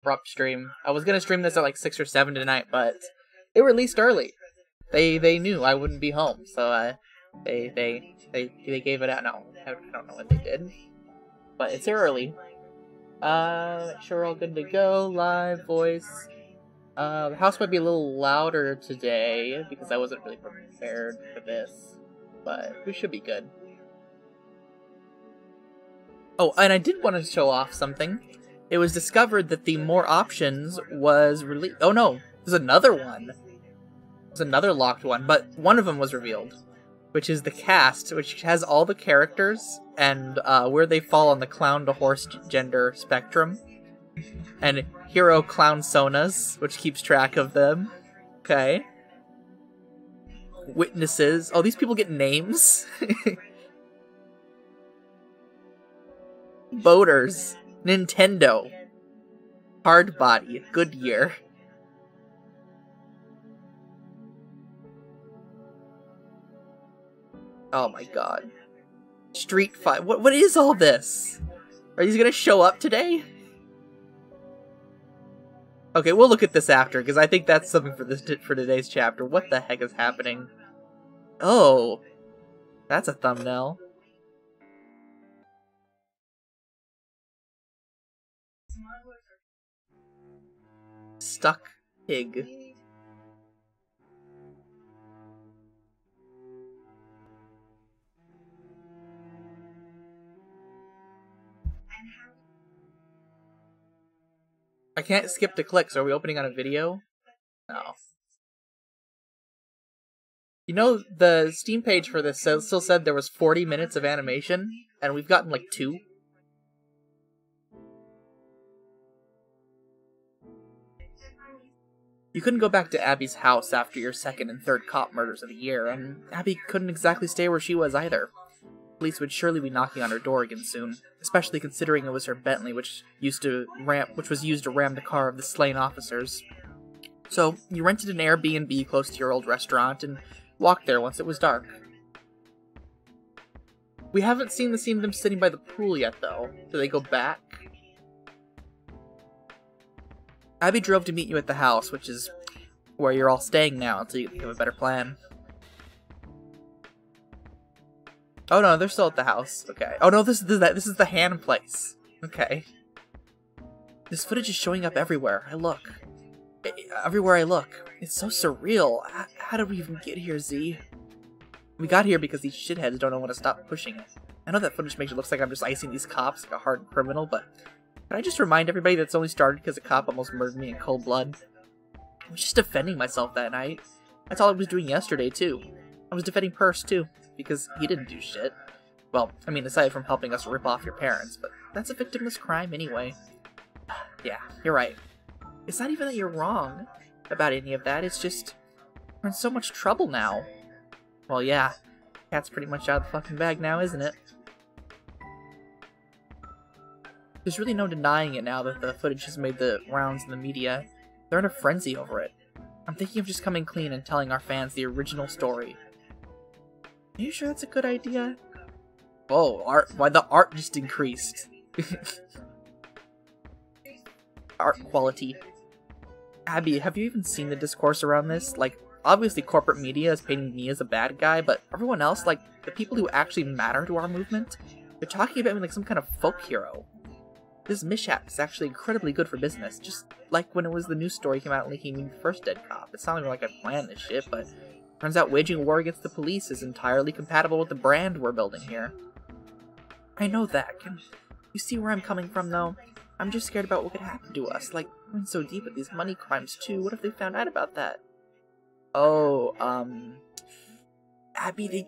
abrupt stream. I was gonna stream this at like 6 or 7 tonight, but it released early. They knew I wouldn't be home, so they gave it out. No, I don't know what they did, but it's early. Make sure we're all good to go. Live voice. The house might be a little louder today because I wasn't really prepared for this, but we should be good. Oh, and I did want to show off something. It was discovered that the More Options was released. Oh no, there's another one. There's another locked one, but one of them was revealed, which is the cast, which has all the characters and where they fall on the clown to horse gender spectrum. And Hero Clown Sonas, which keeps track of them. Okay. Witnesses. Oh, these people get names. Boaters. Nintendo. Hardbody. Goodyear. Oh my god. Street Fight. What is all this? Are these gonna show up today? Okay, we'll look at this after, because I think that's something for today's chapter. What the heck is happening? Oh, that's a thumbnail. Stuck pig. I can't skip to clicks. Are we opening on a video? No. You know, the Steam page for this still said there was 40 minutes of animation, and we've gotten like 2. You couldn't go back to Abby's house after your second and third cop murders of the year, and Abby couldn't exactly stay where she was either. Police would surely be knocking on her door again soon, especially considering it was her Bentley which was used to ram the car of the slain officers. So, you rented an Airbnb close to your old restaurant and walked there once it was dark. We haven't seen the scene of them sitting by the pool yet, though. Do they go back? Abby drove to meet you at the house, which is where you're all staying now until you think of a better plan. Oh no, they're still at the house. Okay. Oh no, this is the hand place. Okay. This footage is showing up everywhere. Everywhere I look. It's so surreal. How did we even get here, Z? We got here because these shitheads don't know when to stop pushing it. I know that footage makes it look like I'm just icing these cops like a hardened criminal, but can I just remind everybody that it's only started because a cop almost murdered me in cold blood? I was just defending myself that night. That's all I was doing yesterday, too. I was defending Purse, too, because he didn't do shit. Well, I mean, aside from helping us rip off your parents, but that's a victimless crime anyway. Yeah, you're right. It's not even that you're wrong about any of that, it's just we're in so much trouble now. Well, yeah, cat's pretty much out of the fucking bag now, isn't it? There's really no denying it now that the footage has made the rounds in the media. They're in a frenzy over it. I'm thinking of just coming clean and telling our fans the original story. Are you sure that's a good idea? Whoa, why the art just increased. Art quality. Abby, have you even seen the discourse around this? Like, obviously corporate media is painting me as a bad guy, but everyone else, like, the people who actually matter to our movement, they're talking about me like some kind of folk hero. This mishap is actually incredibly good for business, just like when it was the news story came out linking me to the first dead cop. It sounded like I planned this shit, but turns out waging war against the police is entirely compatible with the brand we're building here. I know that. Can you see where I'm coming from, though? I'm just scared about what could happen to us. Like, we're in so deep with these money crimes, too. What if they found out about that? Oh, Abby, they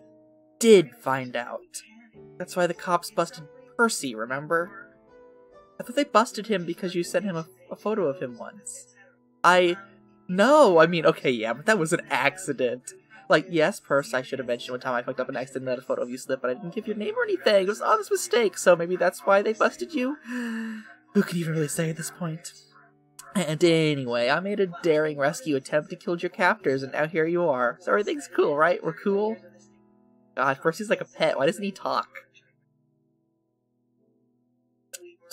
did find out. That's why the cops busted Percy, remember? I thought they busted him because you sent him a photo of him once. No, I mean, okay, yeah, but that was an accident. Like, yes, Percy, I should have mentioned one time I fucked up an accident and let a photo of you slip, but I didn't give you a name or anything. It was an honest mistake, so maybe that's why they busted you? Who can even really say at this point? And anyway, I made a daring rescue attempt to kill your captors, and now here you are. So everything's cool, right? We're cool? God, Percy's like a pet. Why doesn't he talk?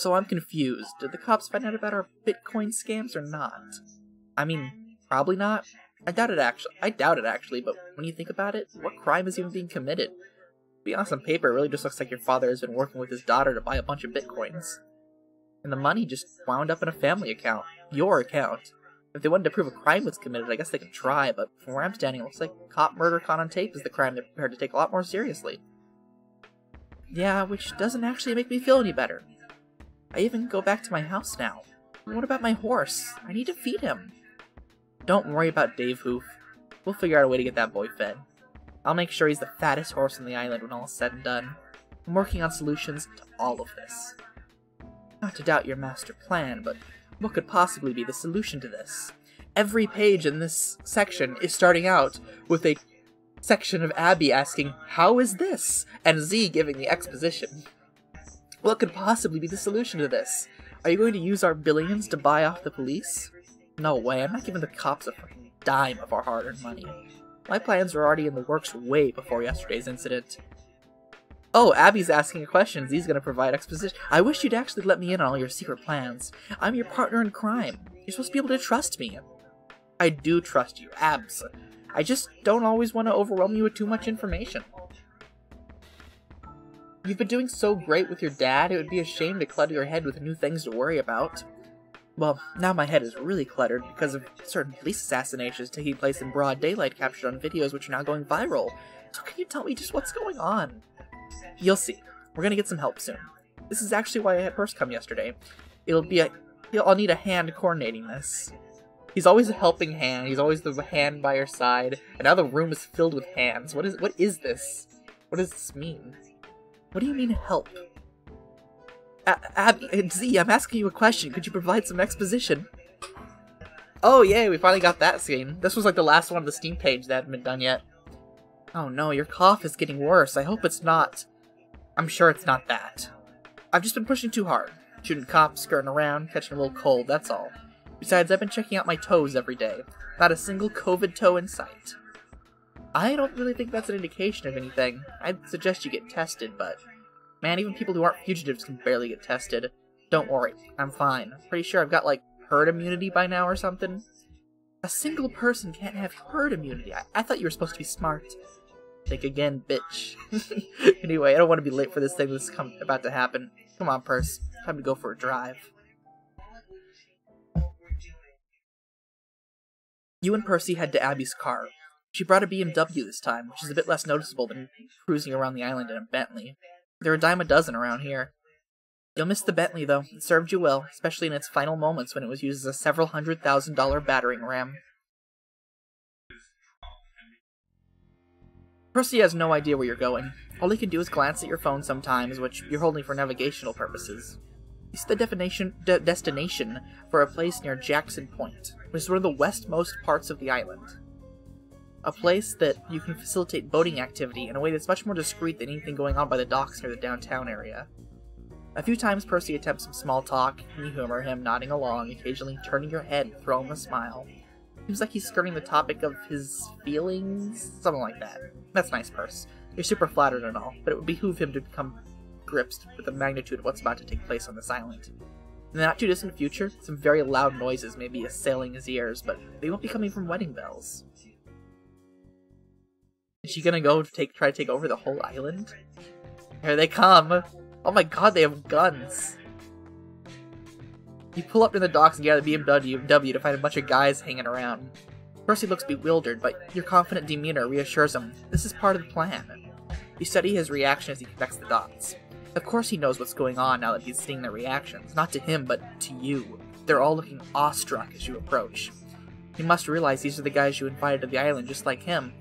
So I'm confused. Did the cops find out about our Bitcoin scams or not? I mean, probably not. I doubt it actually, but when you think about it, what crime is even being committed? To be honest, on paper, it really just looks like your father has been working with his daughter to buy a bunch of Bitcoins. And the money just wound up in a family account. Your account. If they wanted to prove a crime was committed, I guess they could try, but from where I'm standing, it looks like cop murder caught on tape is the crime they're prepared to take a lot more seriously. Yeah, which doesn't actually make me feel any better. I even go back to my house now. What about my horse? I need to feed him. Don't worry about Dave Hoof. We'll figure out a way to get that boy fed. I'll make sure he's the fattest horse on the island when all is said and done. I'm working on solutions to all of this. Not to doubt your master plan, but what could possibly be the solution to this? Every page in this section is starting out with a section of Abby asking, "How is this?" and Z giving the exposition. What could possibly be the solution to this? Are you going to use our billions to buy off the police? No way, I'm not giving the cops a fucking dime of our hard-earned money. My plans were already in the works way before yesterday's incident. Oh, Abby's asking a question. Z's gonna provide exposition. I wish you'd actually let me in on all your secret plans. I'm your partner in crime. You're supposed to be able to trust me. I do trust you, Abs. I just don't always want to overwhelm you with too much information. You've been doing so great with your dad, it would be a shame to clutter your head with new things to worry about. Well, now my head is really cluttered because of certain police assassinations taking place in broad daylight captured on videos which are now going viral. So can you tell me just what's going on? You'll see. We're gonna get some help soon. This is actually why I had Purse come yesterday. I'll need a hand coordinating this. He's always a helping hand, he's always the hand by your side, and now the room is filled with hands. What is this? What does this mean? What do you mean help? Abby, Z, I'm asking you a question. Could you provide some exposition? Oh yay, we finally got that scene. This was like the last one of the Steam page that hadn't been done yet. Oh no, your cough is getting worse. I hope it's not. I'm sure it's not that. I've just been pushing too hard. Shooting cops, skirting around, catching a little cold, that's all. Besides, I've been checking out my toes every day. Not a single COVID toe in sight. I don't really think that's an indication of anything. I'd suggest you get tested, but... Man, even people who aren't fugitives can barely get tested. Don't worry, I'm fine. Pretty sure I've got, like, herd immunity by now or something. A single person can't have herd immunity. I thought you were supposed to be smart. Think again, bitch. Anyway, I don't want to be late for this thing that's about to happen. Come on, Purse. Time to go for a drive. You and Percy head to Abby's car. She brought a BMW this time, which is a bit less noticeable than cruising around the island in a Bentley. There are a dime a dozen around here. You'll miss the Bentley, though. It served you well, especially in its final moments when it was used as a several $100,000 battering ram. Percy has no idea where you're going. All he can do is glance at your phone sometimes, which you're holding for navigational purposes. It's the destination for a place near Jackson Point, which is one of the westmost parts of the island. A place that you can facilitate boating activity in a way that's much more discreet than anything going on by the docks near the downtown area. A few times Percy attempts some small talk, and you humor him, nodding along, occasionally turning your head and throwing a smile. Seems like he's skirting the topic of his feelings, something like that. That's nice, Percy. You're super flattered and all, but it would behoove him to become gripped with the magnitude of what's about to take place on this island. In the not-too-distant future, some very loud noises may be assailing his ears, but they won't be coming from wedding bells. Is she gonna go try to take over the whole island? Here they come! Oh my god, they have guns! You pull up to the docks and get out of the BMW to find a bunch of guys hanging around. Percy looks bewildered, but your confident demeanor reassures him this is part of the plan. You study his reaction as he connects the dots. Of course he knows what's going on now that he's seeing their reactions, not to him, but to you. They're all looking awestruck as you approach. He must realize these are the guys you invited to the island just like him.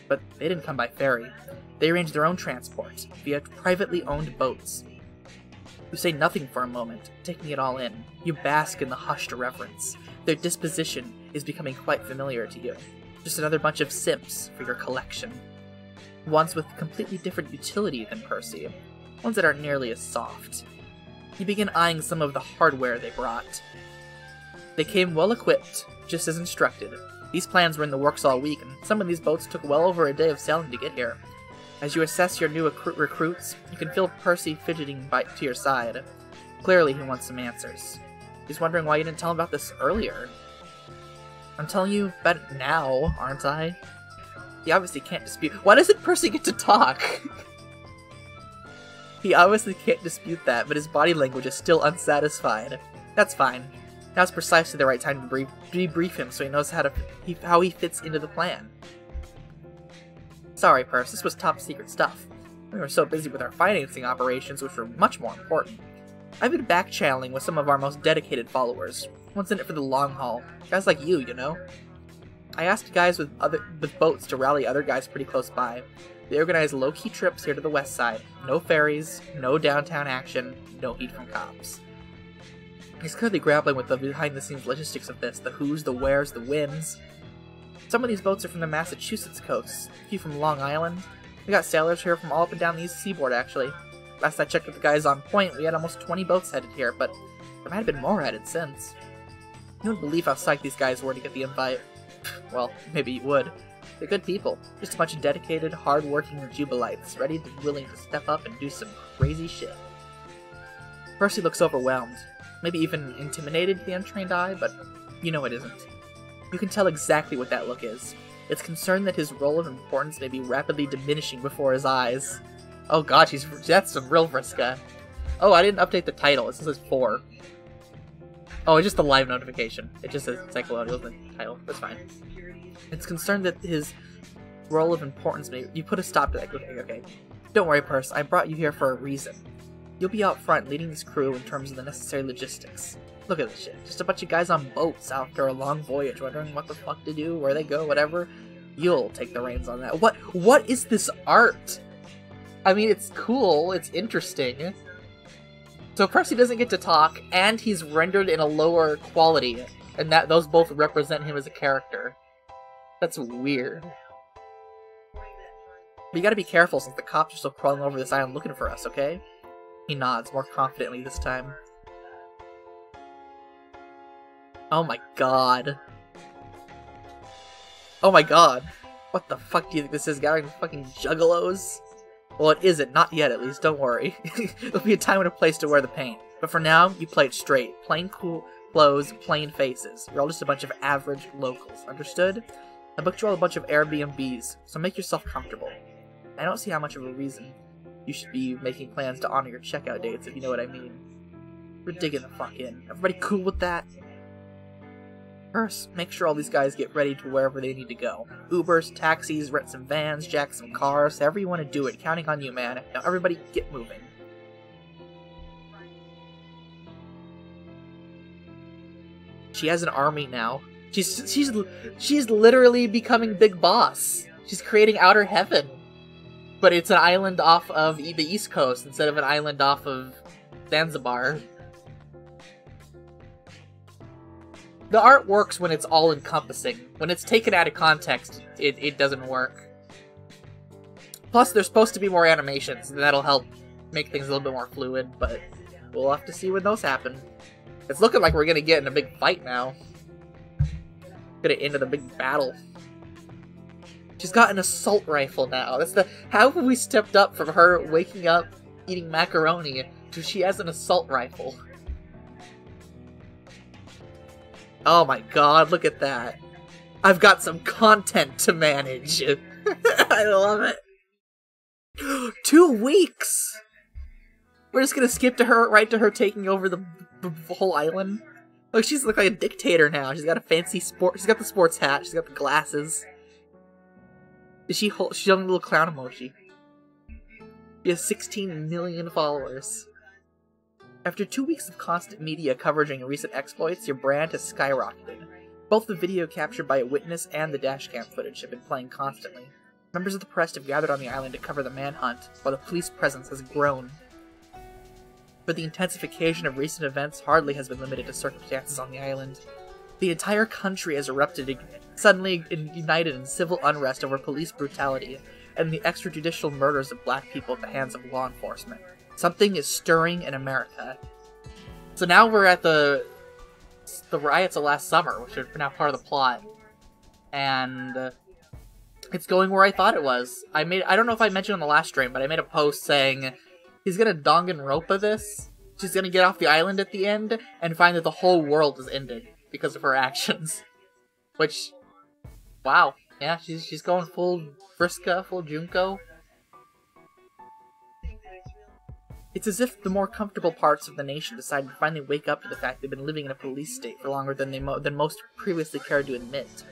But they didn't come by ferry. They arranged their own transport, via privately owned boats. You say nothing for a moment, taking it all in. You bask in the hushed reverence. Their disposition is becoming quite familiar to you. Just another bunch of simps for your collection. Ones with completely different utility than Percy. Ones that aren't nearly as soft. You begin eyeing some of the hardware they brought. They came well equipped, just as instructed. These plans were in the works all week, and some of these boats took well over a day of sailing to get here. As you assess your new recruits, you can feel Percy fidgeting to your side. Clearly he wants some answers. He's wondering why you didn't tell him about this earlier. I'm telling you about it now, aren't I? He obviously can't dispute— Why doesn't Percy get to talk? He obviously can't dispute that, but his body language is still unsatisfied. That's fine. Now's precisely the right time to debrief him so he knows how he fits into the plan. Sorry, Percy, this was top secret stuff. We were so busy with our financing operations, which were much more important. I've been back-channeling with some of our most dedicated followers. One's in it for the long haul. Guys like you know. I asked guys with boats to rally other guys pretty close by. They organize low-key trips here to the west side. No ferries, no downtown action, no heat from cops. He's clearly grappling with the behind-the-scenes logistics of this, the who's, the where's, the whens. Some of these boats are from the Massachusetts coast, a few from Long Island. We got sailors here from all up and down the east seaboard, actually. Last I checked with the guys on point, we had almost 20 boats headed here, but there might have been more headed since. You wouldn't believe how psyched these guys were to get the invite. Well, maybe you would. They're good people. Just a bunch of dedicated, hard-working Jubilites, ready and willing to step up and do some crazy shit. Percy looks overwhelmed. Maybe even intimidated to the untrained eye, but you know it isn't. You can tell exactly what that look is. It's concern that his role of importance may be rapidly diminishing before his eyes. Oh god, that's some real Vriska. Oh, I didn't update the title. It says 4. Oh, it's just a live notification. It just says Psycholonials in the title. That's fine. It's concerned that his role of importance may— You put a stop to that. Okay. Don't worry, Perce. I brought you here for a reason. You'll be out front leading this crew in terms of the necessary logistics. Look at this shit. Just a bunch of guys on boats after a long voyage wondering what the fuck to do, where they go, whatever. You'll take the reins on that. What is this art? I mean, it's cool. It's interesting. So Percy doesn't get to talk, and he's rendered in a lower quality, and those both represent him as a character. That's weird. But you gotta be careful since the cops are still crawling over this island looking for us, okay? He nods, more confidently this time. Oh my god. Oh my god. What the fuck do you think this is? Gathering fucking juggalos? Well, it isn't. Not yet, at least. Don't worry. There'll be a time and a place to wear the paint. But for now, you play it straight. Plain cool clothes, plain faces. You're all just a bunch of average locals. Understood? I booked you all a bunch of Airbnbs, so make yourself comfortable. I don't see how much of a reason you should be making plans to honor your checkout dates, if you know what I mean. We're digging the fuck in. Everybody cool with that? First, make sure all these guys get ready to wherever they need to go. Ubers, taxis, rent some vans, jack some cars, however you want to do it. Counting on you, man. Now everybody get moving. She has an army now. She's literally becoming big boss. She's creating outer heaven. But it's an island off of the East Coast instead of an island off of Zanzibar. The art works when it's all-encompassing. When it's taken out of context, it doesn't work. Plus, there's supposed to be more animations, and that'll help make things a little bit more fluid, but we'll have to see when those happen. It's looking like we're gonna get in a big fight now. Gonna end the big battle. She's got an assault rifle now. How have we stepped up from her waking up, eating macaroni, to she has an assault rifle? Oh my god, look at that. I've got some content to manage. I love it. 2 weeks! We're just gonna skip to her, right to her taking over the whole island. Look, she's like a dictator now. She's got a fancy she's got the sports hat, she's got the glasses. She's a little clown emoji. She has 16 million followers. After 2 weeks of constant media coverage of your recent exploits, your brand has skyrocketed. Both the video captured by a witness and the dashcam footage have been playing constantly. Members of the press have gathered on the island to cover the manhunt, while the police presence has grown. But the intensification of recent events hardly has been limited to circumstances on the island. The entire country has erupted, suddenly united in civil unrest over police brutality, and the extrajudicial murders of black people at the hands of law enforcement. Something is stirring in America. So now we're at the riots of last summer, which are now part of the plot. And it's going where I thought it was. I don't know if I mentioned on the last stream, but I made a post saying, he's gonna Danganronpa this. She's gonna get off the island at the end and find that the whole world is ended because of her actions. Which, wow. Yeah, she's going full Vriska, full Junko. It's as if the more comfortable parts of the nation decided to finally wake up to the fact they've been living in a police state for longer than most previously cared to admit.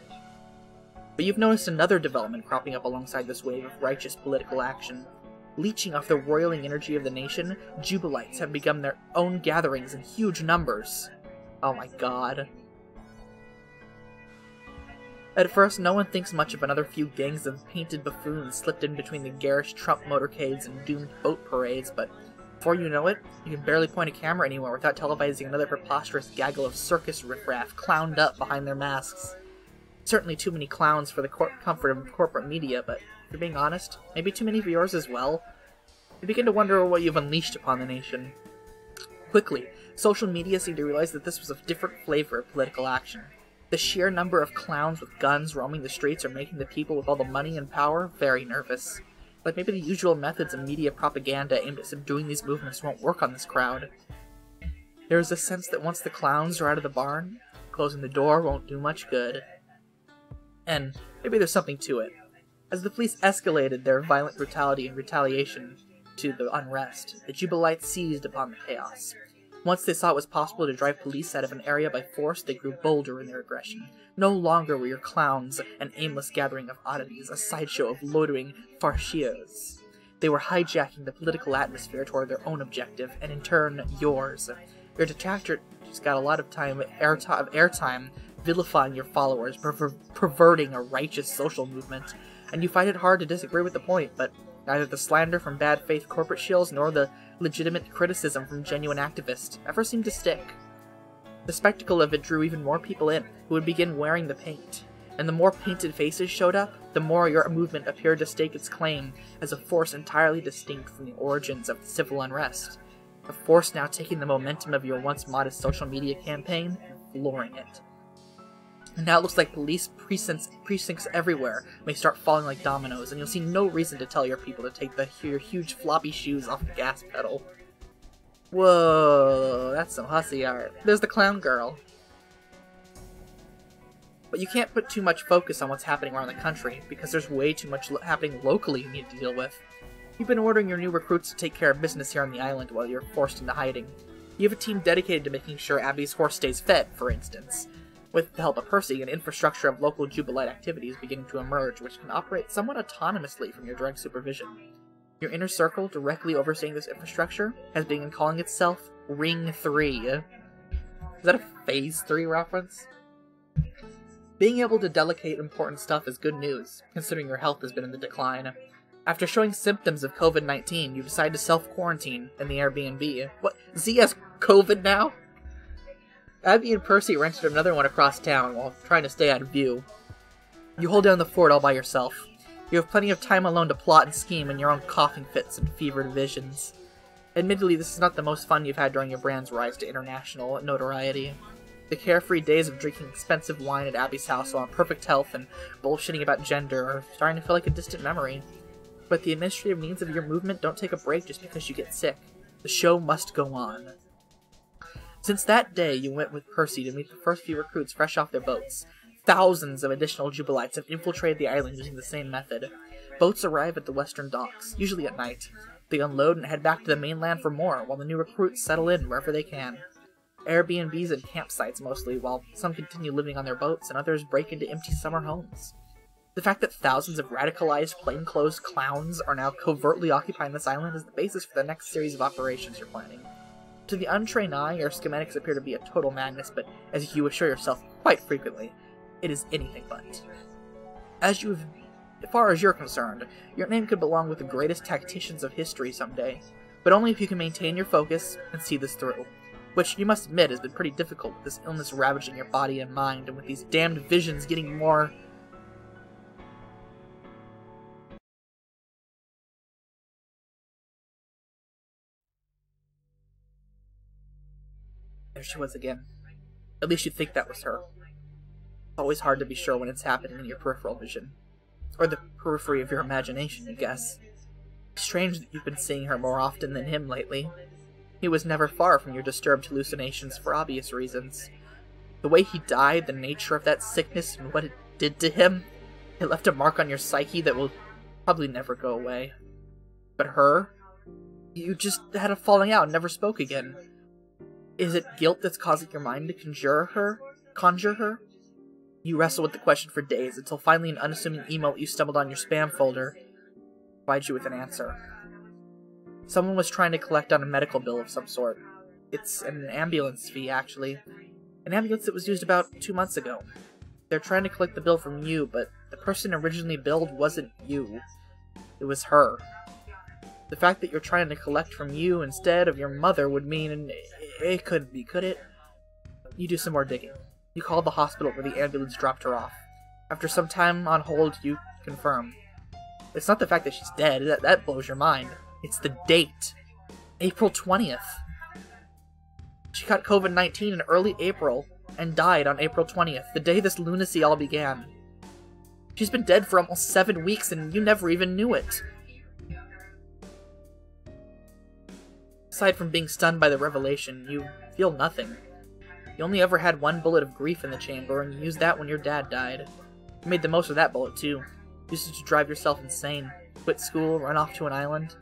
But you've noticed another development cropping up alongside this wave of righteous political action. Leeching off the roiling energy of the nation, Jubilites have begun their own gatherings in huge numbers. Oh my god. At first, no one thinks much of another few gangs of painted buffoons slipped in between the garish Trump motorcades and doomed boat parades, but before you know it, you can barely point a camera anywhere without televising another preposterous gaggle of circus riffraff clowned up behind their masks. Certainly too many clowns for the comfort of corporate media, but if you're being honest, maybe too many for yours as well. You begin to wonder what you've unleashed upon the nation. Quickly, social media seemed to realize that this was a different flavor of political action. The sheer number of clowns with guns roaming the streets are making the people with all the money and power very nervous. Like maybe the usual methods of media propaganda aimed at subduing these movements won't work on this crowd. There is a sense that once the clowns are out of the barn, closing the door won't do much good. And maybe there's something to it. As the police escalated their violent brutality and retaliation to the unrest, the Jubilites seized upon the chaos. Once they saw it was possible to drive police out of an area by force, they grew bolder in their aggression. No longer were your clowns an aimless gathering of oddities, a sideshow of loitering farciers. They were hijacking the political atmosphere toward their own objective, and in turn, yours. Your detractors got a lot of airtime vilifying your followers, perverting a righteous social movement, and you find it hard to disagree with the point, but neither the slander from bad faith corporate shills nor the legitimate criticism from genuine activists ever seemed to stick. The spectacle of it drew even more people in, who would begin wearing the paint, and the more painted faces showed up, the more your movement appeared to stake its claim as a force entirely distinct from the origins of the civil unrest. A force now taking the momentum of your once modest social media campaign and flooring it. And now it looks like police precincts everywhere may start falling like dominoes, and you'll see no reason to tell your people to take your huge floppy shoes off the gas pedal. Whoa, that's some hussy art. There's the clown girl. But you can't put too much focus on what's happening around the country, because there's way too much happening locally you need to deal with. You've been ordering your new recruits to take care of business here on the island while you're forced into hiding. You have a team dedicated to making sure Abby's horse stays fed, for instance. With the help of Percy, an infrastructure of local Jubilite activities beginning to emerge, which can operate somewhat autonomously from your direct supervision. Your inner circle, directly overseeing this infrastructure, has begun calling itself Ring 3. Is that a Phase 3 reference? Being able to delegate important stuff is good news, considering your health has been in the decline. After showing symptoms of COVID-19, you decide to self-quarantine in the Airbnb. What? Z has COVID now? Abby and Percy rented another one across town while trying to stay out of view. You hold down the fort all by yourself. You have plenty of time alone to plot and scheme in your own coughing fits and fevered visions. Admittedly, this is not the most fun you've had during your brand's rise to international notoriety. The carefree days of drinking expensive wine at Abby's house while in perfect health and bullshitting about gender are starting to feel like a distant memory. But the administrative needs of your movement don't take a break just because you get sick. The show must go on. Since that day, you went with Percy to meet the first few recruits fresh off their boats. Thousands of additional Jubilites have infiltrated the island using the same method. Boats arrive at the western docks, usually at night. They unload and head back to the mainland for more, while the new recruits settle in wherever they can. Airbnbs and campsites mostly, while some continue living on their boats and others break into empty summer homes. The fact that thousands of radicalized, plainclothes clowns are now covertly occupying this island is the basis for the next series of operations you're planning. To the untrained eye, your schematics appear to be a total madness, but as you assure yourself quite frequently, it is anything but. As far as you're concerned, your name could belong with the greatest tacticians of history someday, but only if you can maintain your focus and see this through. Which, you must admit, has been pretty difficult with this illness ravaging your body and mind, and with these damned visions getting more... There she was again. At least you'd think that was her. It's always hard to be sure when it's happening in your peripheral vision. Or the periphery of your imagination, I guess. Strange that you've been seeing her more often than him lately. He was never far from your disturbed hallucinations for obvious reasons. The way he died, the nature of that sickness, and what it did to him, it left a mark on your psyche that will probably never go away. But her? You just had a falling out and never spoke again. Is it guilt that's causing your mind to conjure her? You wrestle with the question for days, until finally an unassuming email you stumbled on your spam folder provides you with an answer. Someone was trying to collect on a medical bill of some sort. It's an ambulance fee, actually. An ambulance that was used about 2 months ago. They're trying to collect the bill from you, but the person originally billed wasn't you. It was her. The fact that you're trying to collect from you instead of your mother would mean it couldn't be, could it? You do some more digging. You call the hospital where the ambulance dropped her off. After some time on hold, you confirm. It's not the fact that she's dead, that blows your mind. It's the date. April 20th. She caught COVID-19 in early April and died on April 20th, the day this lunacy all began. She's been dead for almost 7 weeks and you never even knew it. Aside from being stunned by the revelation, you feel nothing. You only ever had one bullet of grief in the chamber, and you used that when your dad died. You made the most of that bullet, too. Used it to drive yourself insane. Quit school, run off to an island.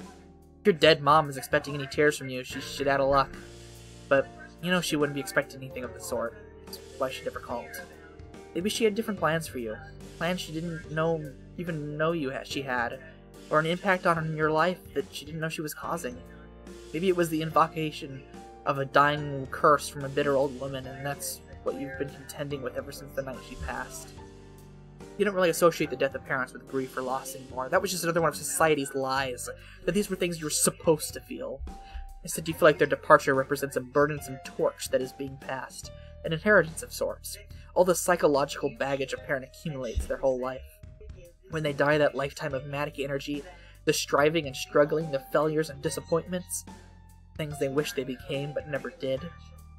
If your dead mom is expecting any tears from you, she's out of luck. But, you know she wouldn't be expecting anything of the sort. That's why she never called. Maybe she had different plans for you. Plans she didn't even know she had. Or an impact on your life that she didn't know she was causing. Maybe it was the invocation of a dying curse from a bitter old woman, and that's what you've been contending with ever since the night she passed. You don't really associate the death of parents with grief or loss anymore. That was just another one of society's lies, that these were things you were supposed to feel. Instead, you feel like their departure represents a burdensome torch that is being passed, an inheritance of sorts, all the psychological baggage a parent accumulates their whole life. When they die, that lifetime of manic energy, the striving and struggling, the failures and disappointments, things they wish they became but never did,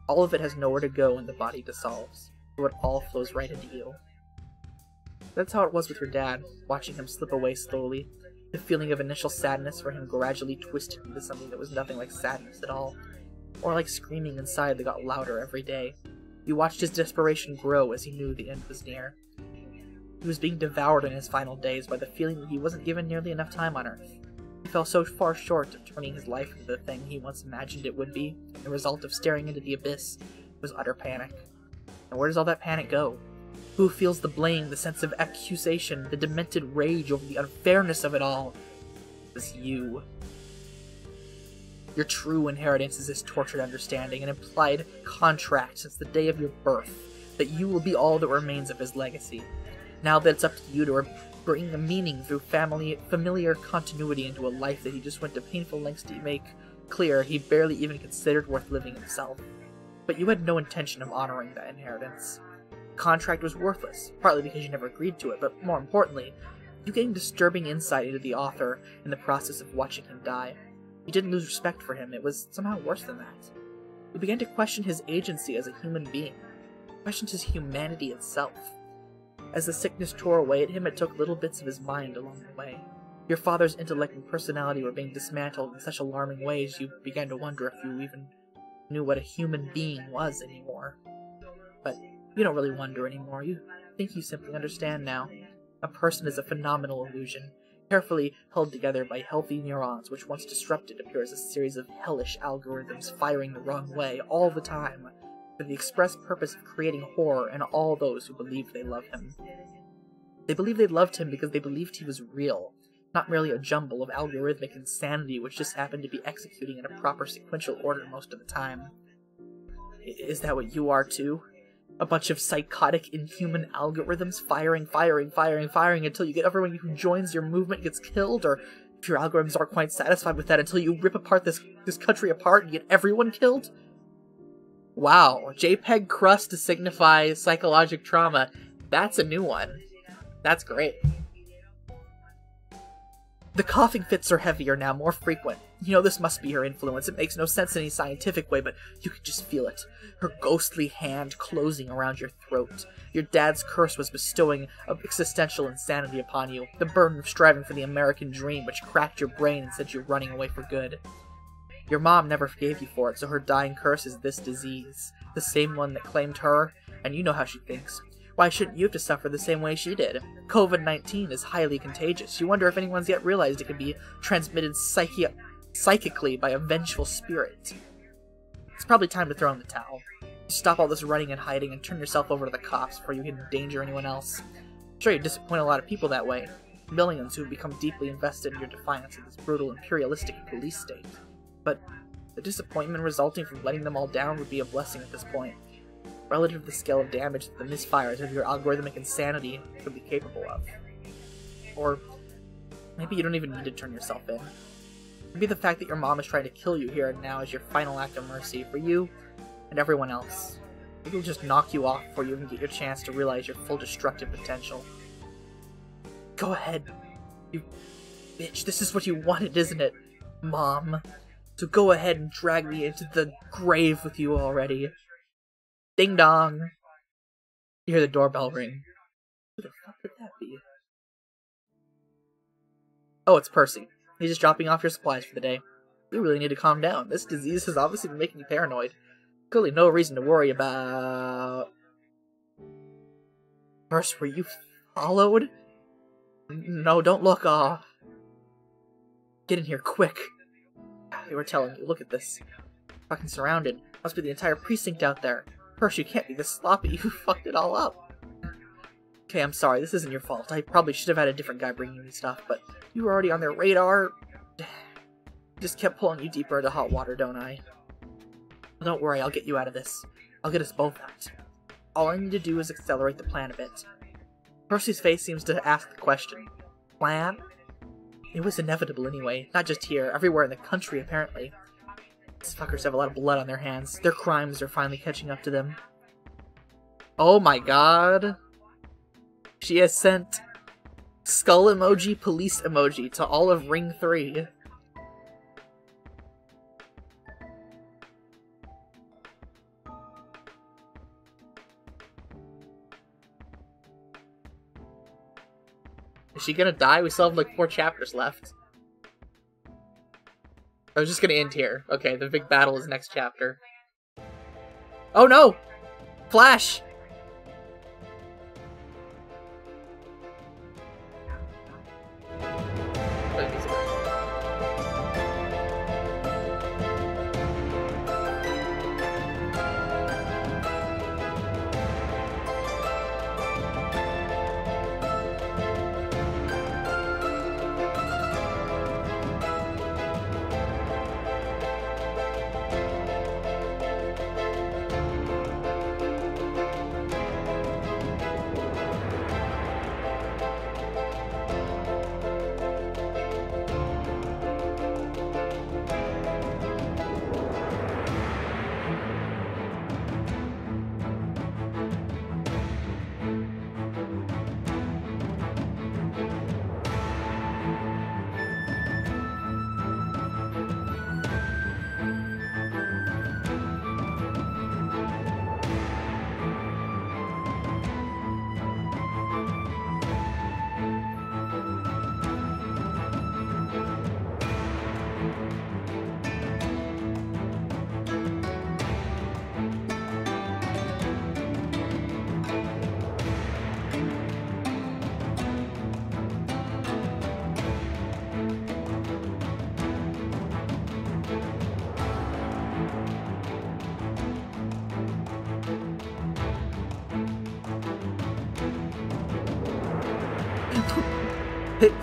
all of it has nowhere to go when the body dissolves, so it all flows right into you. That's how it was with your dad, watching him slip away slowly, the feeling of initial sadness for him gradually twisted into something that was nothing like sadness at all, or like screaming inside that got louder every day. You watched his desperation grow as he knew the end was near. He was being devoured in his final days by the feeling that he wasn't given nearly enough time on Earth. He fell so far short of turning his life into the thing he once imagined it would be, and the result of staring into the abyss was utter panic. And where does all that panic go? Who feels the blame, the sense of accusation, the demented rage over the unfairness of it all? It was you. Your true inheritance is this tortured understanding, an implied contract since the day of your birth, that you will be all that remains of his legacy. Now that it's up to you to bring a meaning through familiar continuity into a life that he just went to painful lengths to make clear he barely even considered worth living himself. But you had no intention of honoring that inheritance. The contract was worthless, partly because you never agreed to it, but more importantly, you gained disturbing insight into the author in the process of watching him die. You didn't lose respect for him, it was somehow worse than that. You began to question his agency as a human being, questioned his humanity itself. As the sickness tore away at him, it took little bits of his mind along the way. Your father's intellect and personality were being dismantled in such alarming ways you began to wonder if you even knew what a human being was anymore. But you don't really wonder anymore, you think you simply understand now. A person is a phenomenal illusion, carefully held together by healthy neurons which once disrupted appear as a series of hellish algorithms firing the wrong way all the time, for the express purpose of creating horror in all those who believed they loved him. They believed they loved him because they believed he was real, not merely a jumble of algorithmic insanity which just happened to be executing in a proper sequential order most of the time. Is that what you are too? A bunch of psychotic, inhuman algorithms firing until you get everyone who joins your movement gets killed, or if your algorithms aren't quite satisfied with that, until you rip apart this country apart and get everyone killed? Wow, JPEG crust to signify psychological trauma. That's a new one. That's great. The coughing fits are heavier now, more frequent. You know this must be her influence. It makes no sense in any scientific way, but you can just feel it. Her ghostly hand closing around your throat. Your dad's curse was bestowing existential insanity upon you. The burden of striving for the American dream, which cracked your brain and sent you running away for good. Your mom never forgave you for it, so her dying curse is this disease. The same one that claimed her, and you know how she thinks. Why shouldn't you have to suffer the same way she did? COVID-19 is highly contagious. You wonder if anyone's yet realized it can be transmitted psychically by a vengeful spirit. It's probably time to throw in the towel. Stop all this running and hiding and turn yourself over to the cops before you endanger anyone else. Sure, you disappoint a lot of people that way. Millions who have become deeply invested in your defiance of this brutal, imperialistic police state. But the disappointment resulting from letting them all down would be a blessing at this point, relative to the scale of damage that the misfires of your algorithmic insanity could be capable of. Or maybe you don't even need to turn yourself in. Maybe the fact that your mom is trying to kill you here and now is your final act of mercy for you and everyone else. Maybe it'll just knock you off before you even get your chance to realize your full destructive potential. Go ahead, you bitch. This is what you wanted, isn't it, Mom? So go ahead and drag me into the grave with you already. Ding dong. You hear the doorbell ring. Who the fuck could that be? Oh, it's Percy. He's just dropping off your supplies for the day. You really need to calm down. This disease has obviously been making you paranoid. Clearly no reason to worry about... First, were you followed? No, don't look off. Get in here, quick. They were telling you, look at this. Fucking surrounded. Must be the entire precinct out there. First, you can't be this sloppy. You fucked it all up. Okay, I'm sorry. This isn't your fault. I probably should have had a different guy bringing you stuff, but you were already on their radar. Just kept pulling you deeper into hot water, don't I? Well, don't worry. I'll get you out of this. I'll get us both out. All I need to do is accelerate the plan a bit. Percy's face seems to ask the question. Plan? It was inevitable anyway. Not just here. Everywhere in the country, apparently. These fuckers have a lot of blood on their hands. Their crimes are finally catching up to them. Oh my god. She has sent skull emoji, police emoji to all of Ring 3. Is she gonna die? We still have like 4 chapters left. I was just gonna end here. Okay, the big battle is next chapter. Oh no! Flash!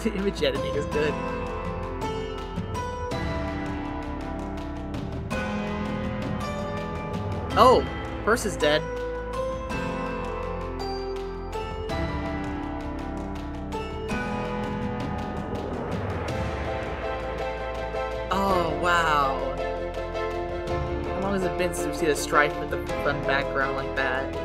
The image editing is good. Oh! Percy is dead. Oh, wow. How long has it been since we've seen a strife with a fun background like that?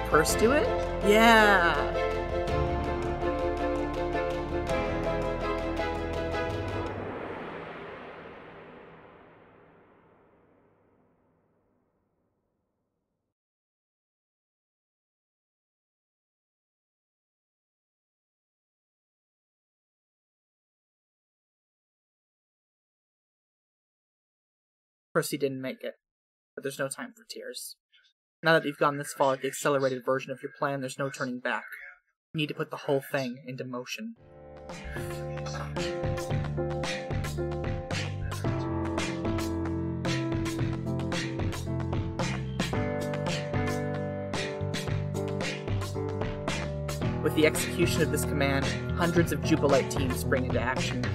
purse do it? Yeah! Percy didn't make it, but there's no time for tears. Now that you've gone this far with the accelerated version of your plan, there's no turning back. You need to put the whole thing into motion. With the execution of this command, hundreds of Jubilite teams spring into action,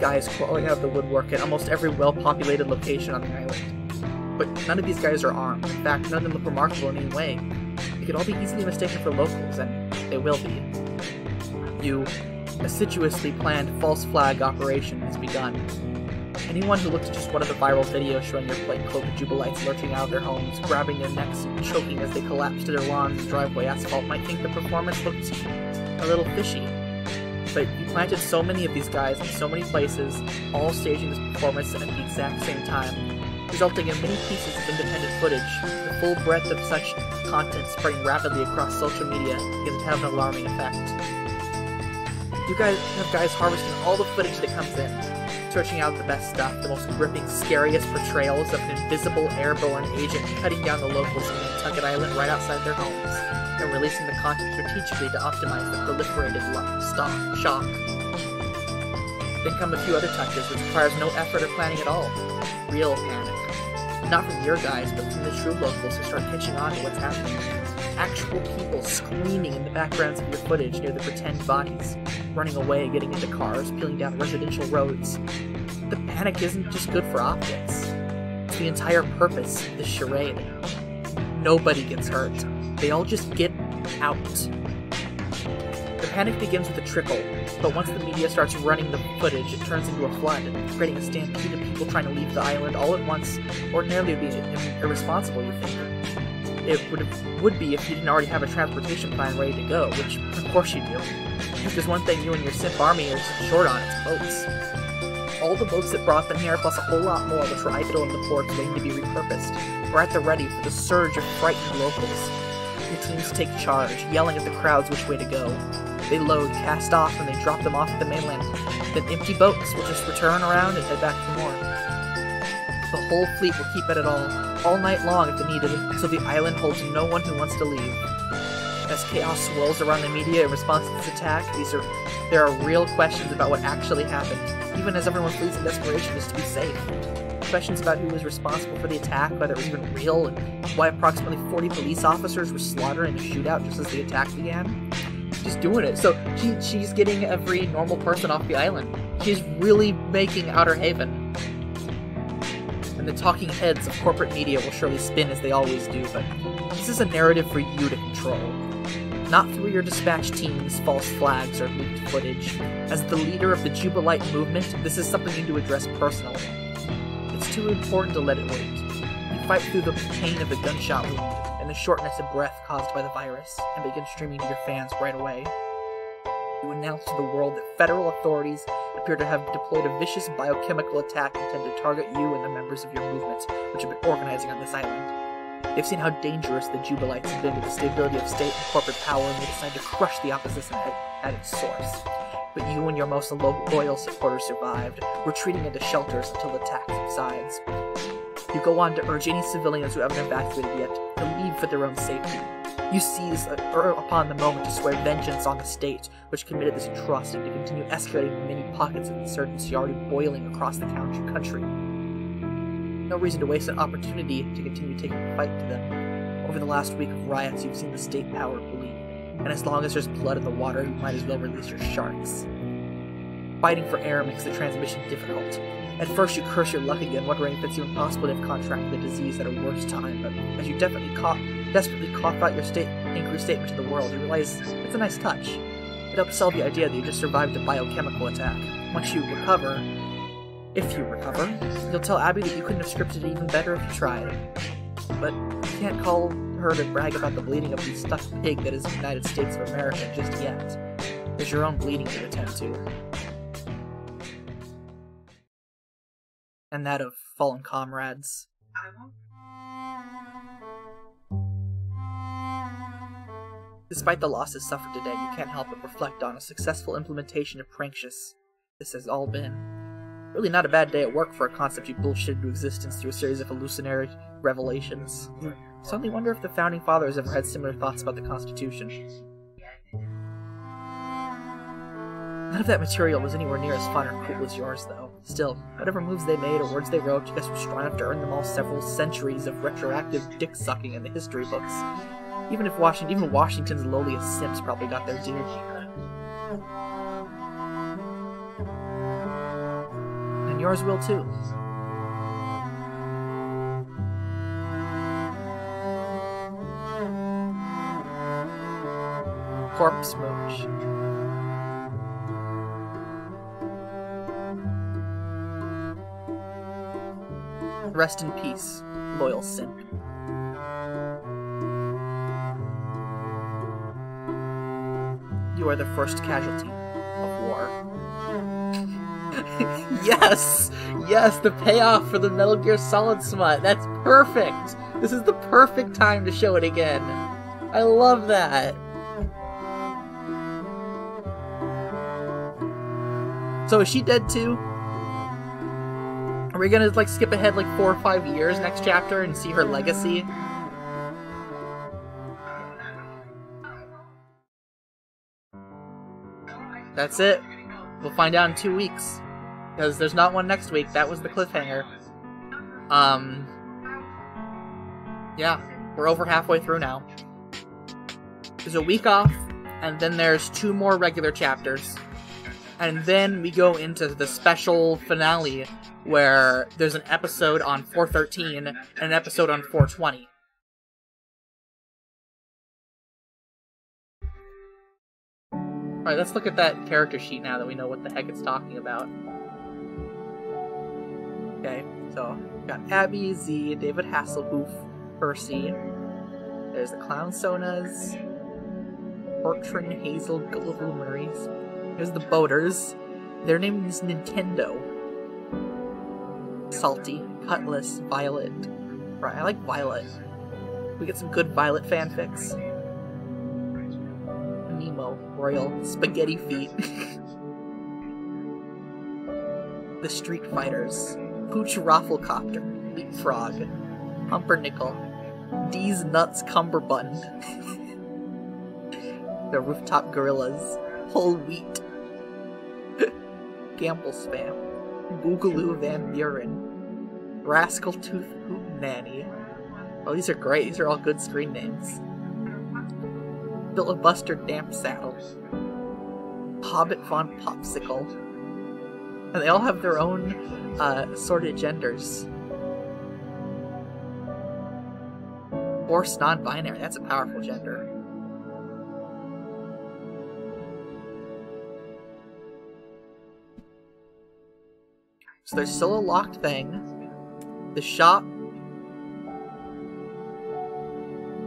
guys crawling out of the woodwork at almost every well-populated location on the island. But none of these guys are armed. In fact, none of them look remarkable in any way. They could all be easily mistaken for locals, and they will be. You assiduously planned false flag operation has begun. Anyone who looked at just one of the viral videos showing your plain-cloaked Jubilites lurching out of their homes, grabbing their necks and choking as they collapse to their lawns and driveway asphalt might think the performance looked a little fishy. But you planted so many of these guys in so many places, all staging this performance at the exact same time, resulting in many pieces of independent footage. The full breadth of such content spreading rapidly across social media begins to have an alarming effect. You guys have guys harvesting all the footage that comes in, searching out the best stuff, the most gripping, scariest portrayals of an invisible airborne agent cutting down the locals on Nantucket Island right outside their homes, and releasing the content strategically to optimize the proliferated shock. Then come a few other touches, which requires no effort or planning at all. Real panic. Not from your guys, but from the true locals who start catching on to what's happening. Actual people screaming in the backgrounds of your footage near the pretend bodies, running away, getting into cars, peeling down residential roads. The panic isn't just good for optics. It's the entire purpose of this charade. Nobody gets hurt. They all just get out. The panic begins with a trickle, but once the media starts running the footage, it turns into a flood, creating a stampede of people trying to leave the island all at once. Ordinarily, it would be irresponsible, you think. It would be if you didn't already have a transportation plan ready to go, which, of course you do. If there's one thing you and your simp army are short on, it's boats. All the boats that brought them here, plus a whole lot more which were idle in the ports waiting to be repurposed, were at the ready for the surge of frightened locals. Your teams take charge, yelling at the crowds which way to go. They load, cast off, and they drop them off at the mainland. Then empty boats will just return around and head back for more. The whole fleet will keep at it all night long if needed, so the island holds no one who wants to leave. As chaos swirls around the media in response to this attack, there are real questions about what actually happened, even as everyone flees in desperation just to be safe. Questions about who was responsible for the attack, whether it was even real, and why approximately 40 police officers were slaughtered in a shootout just as the attack began. She's doing it, so she's getting every normal person off the island. She's really making Outer Haven. And the talking heads of corporate media will surely spin as they always do, but this is a narrative for you to control. Not through your dispatch team's false flags or leaked footage. As the leader of the Jubilite movement, this is something you need to address personally. It's too important to let it wait. You fight through the pain of the gunshot wound and the shortness of breath caused by the virus, and begin streaming to your fans right away. You announce to the world that federal authorities appear to have deployed a vicious biochemical attack intended to target you and the members of your movement, which have been organizing on this island. They've seen how dangerous the Jubilites have been to the stability of state and corporate power, and they decide to crush the opposition at its source. But you and your most loyal supporters survived, retreating into shelters until the attack subsides. You go on to urge any civilians who haven't evacuated yet to leave for their own safety. You seize upon the moment to swear vengeance on the state, which committed this atrocity, to continue escalating the many pockets of insurgency already boiling across the country. No reason to waste an opportunity to continue taking the fight to them. Over the last week of riots, you've seen the state power bleed, and as long as there's blood in the water, you might as well release your sharks. Fighting for air makes the transmission difficult. At first you curse your luck again, wondering if it's even possible to have contracted the disease at a worse time, but as you desperately cough out your angry statement to the world, you realize it's a nice touch. It helps sell the idea that you just survived a biochemical attack. Once you recover, if you recover, you'll tell Abby that you couldn't have scripted it even better if you tried. But you can't call her to brag about the bleeding of the stuffed pig that is the United States of America just yet. There's your own bleeding to attend to. And that of fallen comrades. Despite the losses suffered today, you can't help but reflect on a successful implementation of Pranktious. This has all been. Really not a bad day at work for a concept you bullshitted into existence through a series of hallucinatory revelations. You suddenly wonder if the Founding Fathers ever had similar thoughts about the Constitution. None of that material was anywhere near as fun or cool as yours, though. Still, whatever moves they made or words they wrote, you guys were strong enough to earn them all several centuries of retroactive dick-sucking in the history books. Even Washington's lowliest simps probably got their due. And yours will too. Corpse Mooch. Rest in peace, loyal simp. You are the first casualty of war. Yes! Yes, the payoff for the Metal Gear Solid smut. That's perfect! This is the perfect time to show it again. I love that. So is she dead too? Are we gonna like skip ahead like 4 or 5 years next chapter and see her legacy? That's it. We'll find out in 2 weeks. Because there's not one next week. That was the cliffhanger. Yeah. We're over halfway through now. There's a week off, and then there's 2 more regular chapters. And then we go into the special finale, where there's an episode on 413 and an episode on 420. Alright, let's look at that character sheet now that we know what the heck it's talking about. Okay, so we got Abby, Z, David Hasselhoof, Percy. There's the Clown Sonas, Bertrand, Hazel, Gulliver Murrays. There's the Boaters. Their name is Nintendo. Salty, Cutlass, Violet. Right, I like Violet. We get some good Violet fanfics. Nemo, Royal, Spaghetti Feet. The Street Fighters. Pooch Rafflecopter, Leapfrog, Pumpernickel, D's Nuts Cumberbund. The Rooftop Gorillas, Whole Wheat. Gamble Spam, Boogaloo Van Buren, Rascal Tooth Hoot Nanny. Oh, these are great. These are all good screen names. Filibuster Damp Saddle, Hobbit Von Popsicle. And they all have their own assorted genders. Force non-binary. That's a powerful gender. So there's still a locked thing. The shop.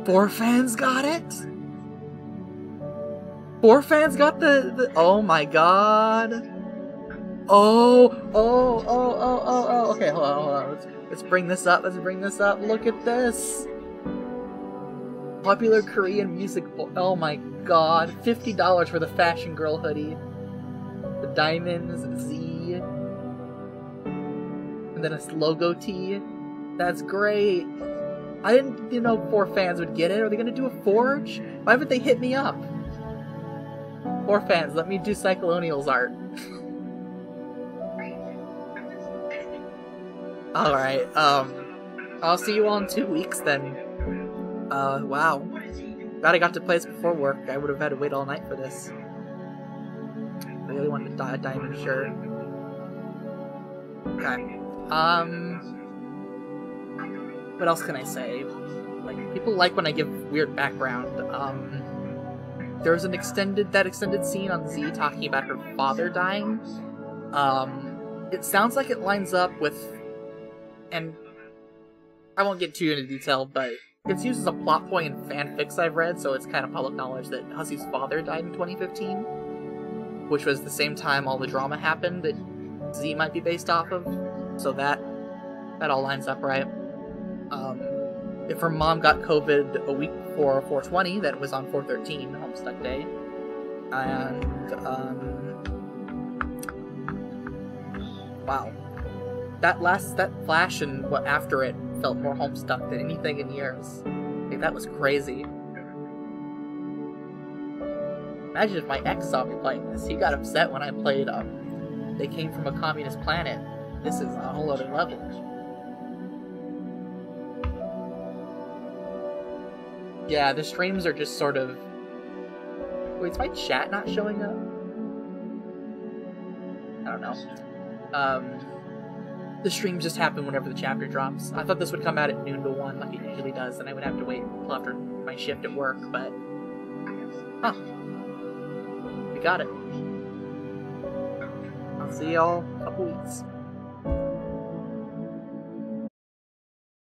4 fans got it? 4 fans got the oh my god. Oh. Okay, hold on. Let's bring this up. Look at this. Popular Korean music. Oh my god. $50 for the Fashion Girl hoodie. The diamonds, Z. And then a logo tee. That's great. I didn't know 4 fans would get it. Are they gonna do a forge? Why haven't they hit me up? 4 fans, let me do Psycholonials art. Alright, I'll see you all in 2 weeks then. Wow. Glad I got to play this before work. I would have had to wait all night for this. I really wanted to dye a diamond shirt. Okay. What else can I say? Like, people like when I give weird background. There's an extended scene on Z talking about her father dying. It sounds like it lines up with, and I won't get too into detail, but it's used as a plot point in fanfics I've read, so it's kind of public knowledge that Huzzy's father died in 2015, which was the same time all the drama happened that Z might be based off of. So that all lines up right. If her mom got COVID a week before 420, that was on 4/13, Homestuck Day. And, wow. That flash and what after it felt more Homestuck than anything in years. Like, that was crazy. Imagine if my ex saw me playing this. He got upset when I played, They Came From a Communist Planet. This is a whole other level. Yeah, the streams are just sort of... Wait, is my chat not showing up? I don't know. The streams just happen whenever the chapter drops. I thought this would come out at noon to 1 like it usually does, and I would have to wait until after my shift at work, but... Huh. We got it. I'll see y'all in a couple weeks.